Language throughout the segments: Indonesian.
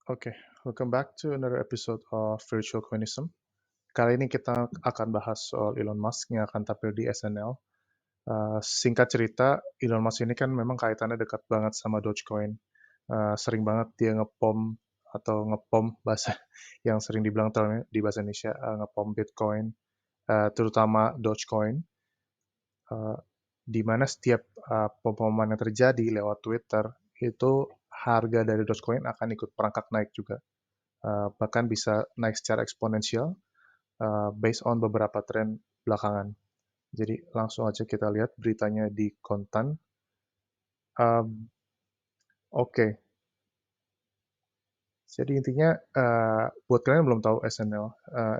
Okay, welcome back to another episode of Virtual Coinism. Kali ini kita akan bahas soal Elon Musk yang akan tampil di SNL. Singkat cerita, Elon Musk ini kan memang kaitannya dekat banget sama Dogecoin. Sering banget dia ngepom atau ngepom bahasa yang sering dibilang di bahasa Indonesia, ngepom Bitcoin, terutama Dogecoin, di mana setiap pom-poman yang terjadi lewat Twitter, itu harga dari Dogecoin akan ikut perangkak naik juga. Bahkan bisa naik secara eksponensial based on beberapa tren belakangan. Jadi langsung aja kita lihat beritanya di kontan. Oke, jadi intinya buat kalian yang belum tahu SNL,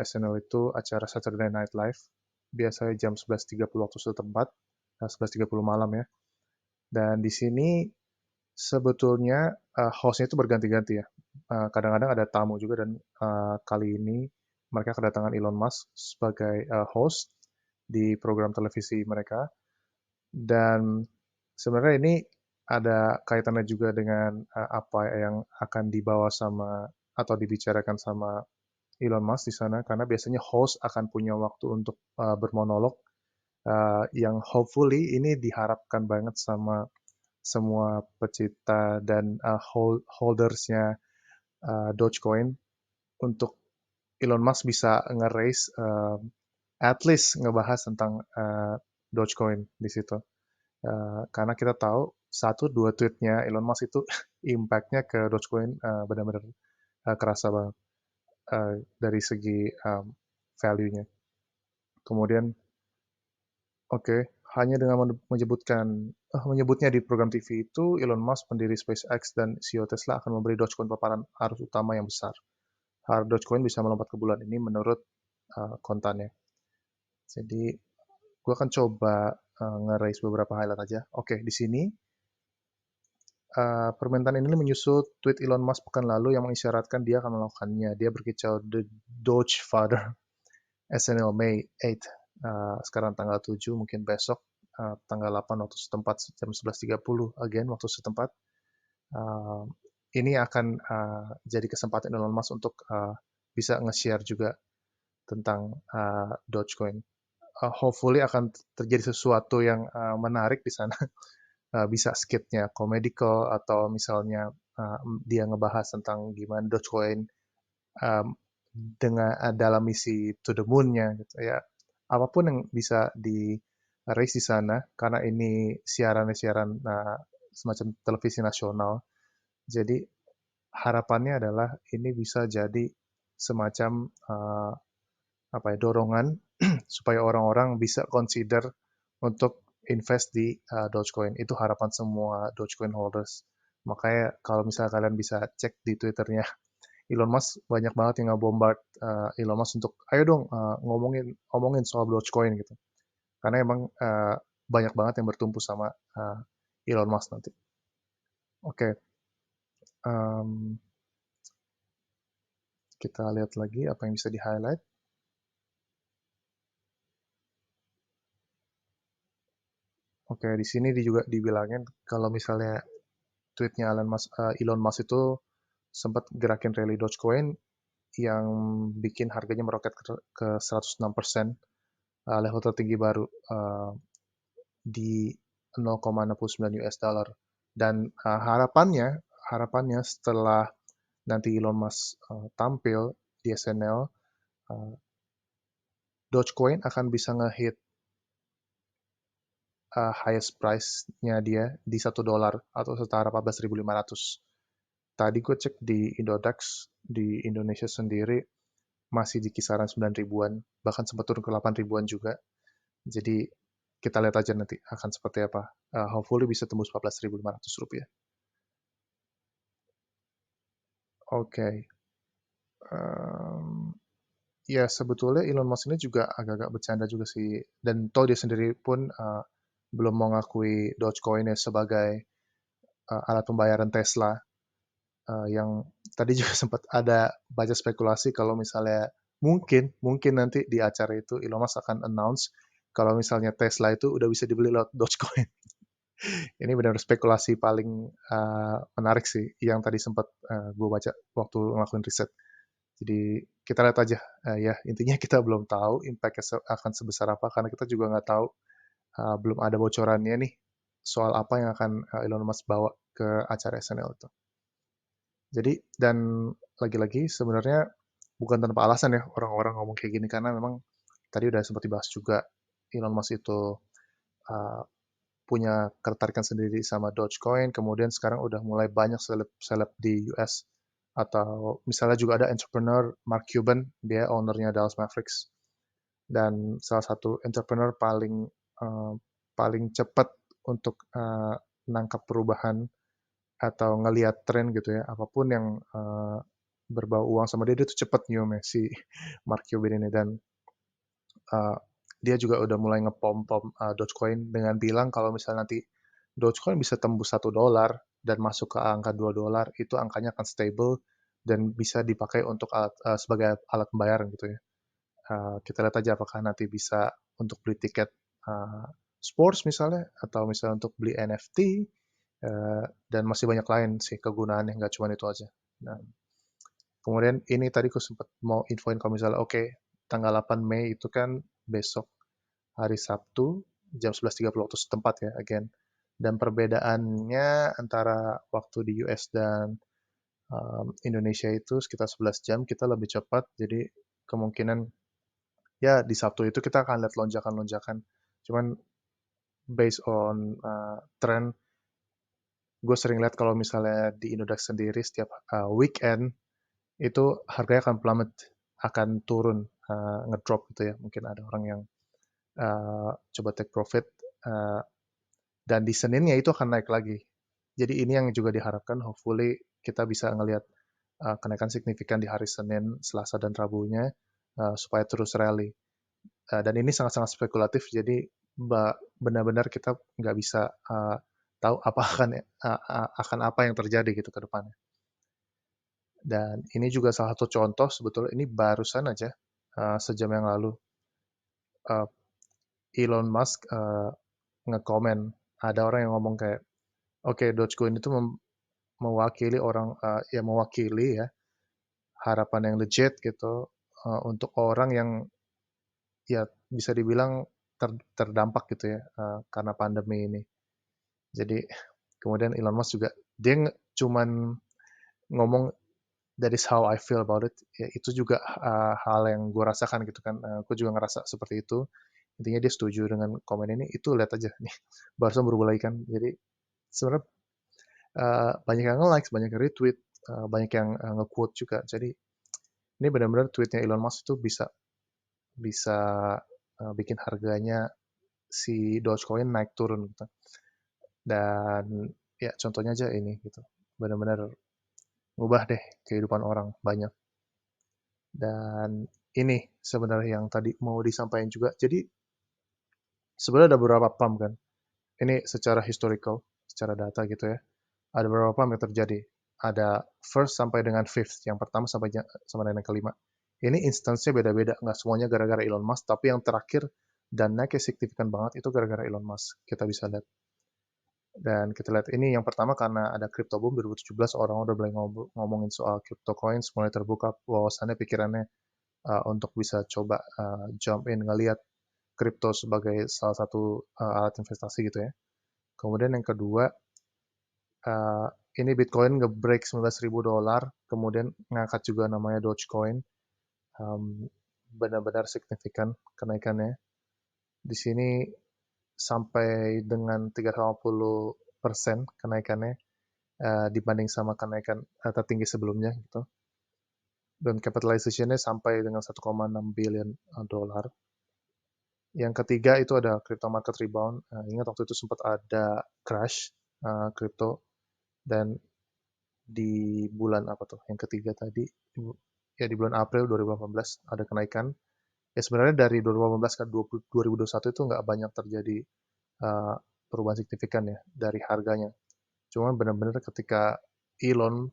SNL itu acara Saturday Night Live, biasanya jam 11.30 waktu setempat, 11.30 malam ya. Dan di sini sebetulnya hostnya itu berganti-ganti ya. Kadang-kadang ada tamu juga dan kali ini mereka kedatangan Elon Musk sebagai host di program televisi mereka. Dan sebenarnya ini ada kaitannya juga dengan apa yang akan dibawa sama atau dibicarakan sama Elon Musk di sana, karena biasanya host akan punya waktu untuk bermonolog yang hopefully ini diharapkan banget sama semua pecinta dan holdersnya Dogecoin untuk Elon Musk bisa nge-raise at least ngebahas tentang Dogecoin di situ. Karena kita tahu satu dua tweetnya Elon Musk itu impact-nya ke Dogecoin benar-benar kerasa banget dari segi value-nya. Kemudian, oke, hanya dengan menyebutnya di program TV itu, Elon Musk, pendiri SpaceX dan CEO Tesla akan memberi Dogecoin paparan arus utama yang besar. Harga Dogecoin bisa melompat ke bulan ini menurut kontannya. Jadi, gue akan coba nge-raise beberapa highlight aja. Oke, di sini permintaan ini menyusul tweet Elon Musk pekan lalu yang mengisyaratkan dia akan melakukannya. Dia berkicau The Doge Father, SNL May 8. Sekarang tanggal 7, mungkin besok tanggal 8 waktu setempat jam 11.30 again waktu setempat. Ini akan jadi kesempatan Elon Musk untuk bisa nge-share juga tentang Dogecoin. Hopefully akan terjadi sesuatu yang menarik di sana. Bisa skitnya komedikal atau misalnya dia ngebahas tentang gimana Dogecoin dengan dalam misi to the moon-nya gitu ya. Apapun yang bisa di raise di sana karena ini siaran semacam televisi nasional. Jadi harapannya adalah ini bisa jadi semacam dorongan supaya orang-orang bisa consider untuk invest di Dogecoin. Itu harapan semua Dogecoin holders. Makanya kalau misalnya kalian bisa cek di Twitternya Elon Musk, banyak banget yang nge-bombard Elon Musk untuk ayo dong ngomongin soal Dogecoin gitu. Karena emang banyak banget yang bertumpu sama Elon Musk nanti. Oke. Kita lihat lagi apa yang bisa di-highlight. Oke, di sini juga dibilangin kalau misalnya tweetnya Elon Musk itu sempat gerakin rally Dogecoin yang bikin harganya meroket ke 106%, level tertinggi baru di 0,69 US dollar. Dan harapannya setelah nanti Elon Musk tampil di SNL, Dogecoin akan bisa ngehit highest price-nya dia di $1 atau setara 14.500. Tadi gue cek di Indodax di Indonesia sendiri masih di kisaran 9 ribuan, bahkan sempat turun ke 8 ribuan juga. Jadi kita lihat aja nanti akan seperti apa. Hopefully bisa tembus 14.500 rupiah. Oke. Ya sebetulnya Elon Musk ini juga agak-agak bercanda juga sih. Dan toh dia sendiri pun belum mengakui Dogecoin sebagai alat pembayaran Tesla. Yang tadi juga sempat ada baca spekulasi kalau misalnya mungkin nanti di acara itu Elon Musk akan announce kalau misalnya Tesla itu udah bisa dibeli lewat Dogecoin. Ini benar spekulasi paling menarik sih yang tadi sempat gue baca waktu ngelakuin riset. Jadi kita lihat aja, ya intinya kita belum tahu impact-nya akan sebesar apa karena kita juga nggak tahu, belum ada bocorannya nih soal apa yang akan Elon Musk bawa ke acara SNL itu. Jadi dan lagi-lagi sebenarnya bukan tanpa alasan ya orang-orang ngomong kayak gini karena memang tadi udah sempat dibahas juga Elon Musk itu uh, punya ketertarikan sendiri sama Dogecoin, kemudian sekarang udah mulai banyak seleb-seleb di US atau misalnya juga ada entrepreneur Mark Cuban, dia ownernya Dallas Mavericks dan salah satu entrepreneur uh, paling cepat untuk nangkap perubahan atau ngelihat tren gitu ya, apapun yang berbau uang sama dia tuh cepet nyiumnya si Mark Cuban ini dan uh, dia juga udah mulai ngepom-pom Dogecoin dengan bilang kalau misalnya nanti Dogecoin bisa tembus $1 dan masuk ke angka $2, itu angkanya akan stable dan bisa dipakai untuk sebagai alat pembayaran gitu ya. Kita lihat aja apakah nanti bisa untuk beli tiket uh, sports misalnya atau misalnya untuk beli NFT dan masih banyak lain sih kegunaannya nggak cuma itu aja. Nah, kemudian ini tadi aku sempat mau infoin kalau misalnya oke, tanggal 8 Mei itu kan besok hari Sabtu jam 11.30 waktu setempat ya again. Dan perbedaannya antara waktu di US dan Indonesia itu sekitar 11 jam, kita lebih cepat. Jadi kemungkinan ya di Sabtu itu kita akan lihat lonjakan-lonjakan. Cuman based on trend, gue sering lihat kalau misalnya di Indodax sendiri setiap weekend itu harganya akan plummet, akan turun, ngedrop gitu ya. Mungkin ada orang yang coba take profit, uh, dan di Seninnya itu akan naik lagi. Jadi ini yang juga diharapkan, hopefully kita bisa ngelihat kenaikan signifikan di hari Senin, Selasa, dan Rabunya, supaya terus rally. Dan ini sangat-sangat spekulatif, jadi benar-benar kita nggak bisa tahu apa akan apa yang terjadi gitu ke depannya. Dan ini juga salah satu contoh sebetulnya ini barusan aja sejam yang lalu uh, Elon Musk nge-komen ada orang yang ngomong kayak oke, Dogecoin itu mewakili ya mewakili ya harapan yang legit gitu untuk orang yang ya bisa dibilang terdampak gitu ya karena pandemi ini. Jadi kemudian Elon Musk juga dia cuman ngomong that is how I feel about it. Ya, itu juga hal yang gue rasakan gitu kan. Gue juga ngerasa seperti itu. Intinya dia setuju dengan komen ini. Itu lihat aja nih. Barusan berubah lagi kan. Jadi sebenarnya banyak yang nge-like, banyak yang retweet, banyak yang nge-quote juga. Jadi ini benar-benar tweetnya Elon Musk itu bisa bisa bikin harganya si Dogecoin naik turun gitu. Dan ya contohnya aja ini gitu. Benar-benar ngubah deh kehidupan orang banyak. Dan ini sebenarnya yang tadi mau disampaikan juga. Jadi sebenarnya ada beberapa pump kan. Ini secara historical, secara data gitu ya. Ada beberapa pump yang terjadi. Ada first sampai dengan fifth, yang pertama sampai dengan kelima. Ini instansinya beda-beda, nggak semuanya gara-gara Elon Musk, tapi yang terakhir dan naiknya signifikan banget itu gara-gara Elon Musk. Kita bisa lihat. Dan kita lihat ini yang pertama karena ada crypto boom 2017 orang udah mulai ngomongin soal crypto coins, mulai terbuka wawasannya, pikirannya untuk bisa coba jump in ngelihat kripto sebagai salah satu alat investasi gitu ya. Kemudian yang kedua, uh, ini Bitcoin nge-break $19.000, kemudian ngangkat juga namanya Dogecoin. Um, Benar-benar signifikan kenaikannya. Di sini sampai dengan 350% kenaikannya dibanding sama kenaikan tertinggi sebelumnya gitu. Dan capitalization-nya sampai dengan 1,6 billion dolar. Yang ketiga itu ada crypto market rebound. Ingat waktu itu sempat ada crash crypto dan di bulan apa tuh? Yang ketiga tadi ya di bulan April 2018 ada kenaikan. Ya sebenarnya dari 2018 ke 2021 itu nggak banyak terjadi uh, perubahan signifikan ya dari harganya. Cuma benar-benar ketika Elon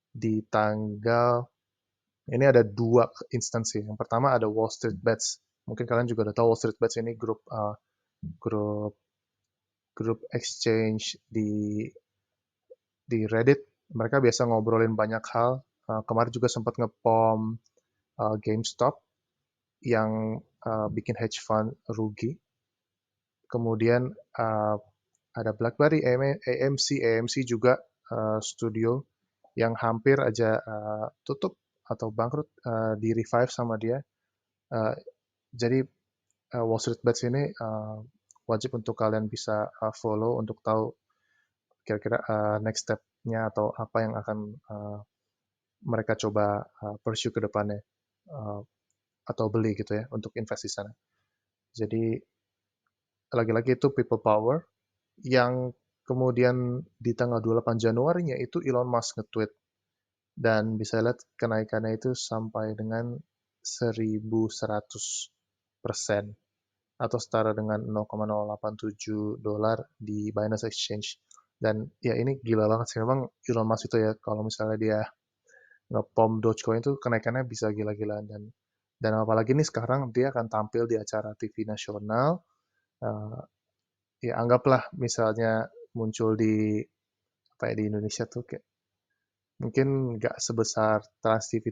di tanggal ini ada dua instansi. Yang pertama ada Wall Street Bets. Mungkin kalian juga udah tahu Wall Street Bets ini grup grup exchange di Reddit, mereka biasa ngobrolin banyak hal. Kemarin juga sempat ngepom GameStop yang bikin hedge fund rugi. Kemudian ada BlackBerry, AMC juga studio yang hampir aja tutup atau bangkrut, di revive sama dia. Jadi Wall Street Bets ini wajib untuk kalian bisa follow untuk tahu kira-kira next step-nya atau apa yang akan mereka coba pursue ke depannya, atau beli gitu ya untuk invest di sana. Jadi lagi-lagi itu people power yang kemudian di tanggal 28 Januari-nya itu Elon Musk nge-tweet dan bisa lihat kenaikannya itu sampai dengan 1.100% atau setara dengan 0,087 dolar di Binance Exchange. Dan ya ini gila banget sih, memang Elon Musk itu ya, kalau misalnya dia ngepom Dogecoin itu kenaikannya bisa gila-gilaan. Dan apalagi nih sekarang dia akan tampil di acara TV nasional. Uh, ya anggaplah misalnya muncul di apa ya, di Indonesia tuh kayak mungkin nggak sebesar Trans TV,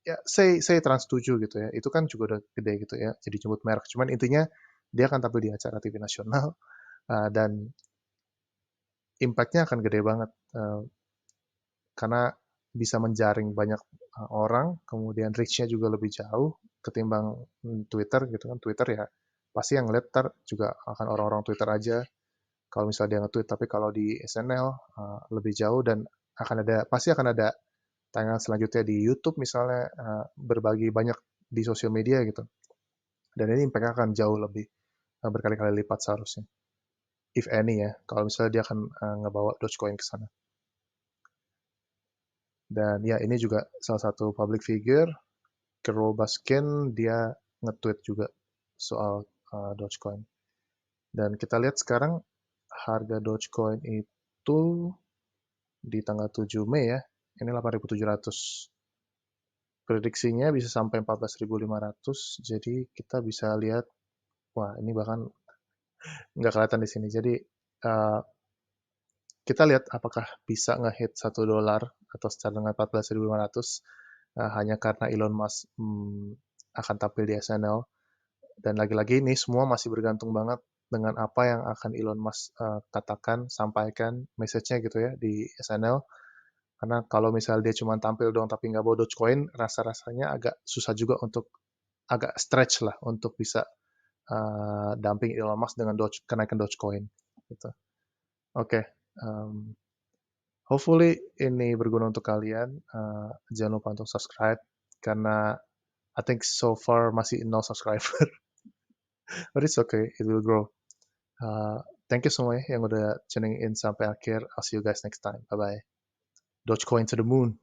ya saya Trans 7 gitu ya, itu kan juga udah gede gitu ya, jadi nyebut merek, cuman intinya dia akan tampil di acara TV nasional, dan impact-nya akan gede banget, karena bisa menjaring banyak orang, kemudian reach-nya juga lebih jauh ketimbang Twitter gitu kan. Twitter ya pasti yang lihat juga akan orang-orang Twitter aja kalau misalnya dia nge-tweet, tapi kalau di SNL lebih jauh dan pasti akan ada tayangan selanjutnya di YouTube misalnya, berbagi banyak di sosial media gitu. Dan ini impact akan jauh lebih berkali-kali lipat seharusnya. If any ya, kalau misalnya dia akan ngebawa Dogecoin ke sana. Dan ya ini juga salah satu public figure, Carol Baskin, dia nge-tweet juga soal Dogecoin. Dan kita lihat sekarang harga Dogecoin itu di tanggal 7 Mei ya, ini 8.700. Prediksinya bisa sampai 14.500, jadi kita bisa lihat, wah ini bahkan nggak kelihatan di sini. Jadi uh, kita lihat apakah bisa nge-hit 1 dolar atau setara dengan 14.500 hanya karena Elon Musk akan tampil di SNL. Dan lagi-lagi ini semua masih bergantung banget dengan apa yang akan Elon Musk katakan, sampaikan, message-nya gitu ya di SNL. Karena kalau misalnya dia cuma tampil doang tapi nggak bawa Dogecoin, rasa-rasanya agak susah juga untuk, agak stretch lah untuk bisa damping Elon Musk dengan kenaikan Dogecoin. Gitu. Oke, hopefully ini berguna untuk kalian. Jangan lupa untuk subscribe karena I think so far masih 0 subscriber. But it's okay, it will grow. Thank you semua yang udah tuning in sampai akhir. I'll see you guys next time. Bye-bye. Dogecoin to the moon.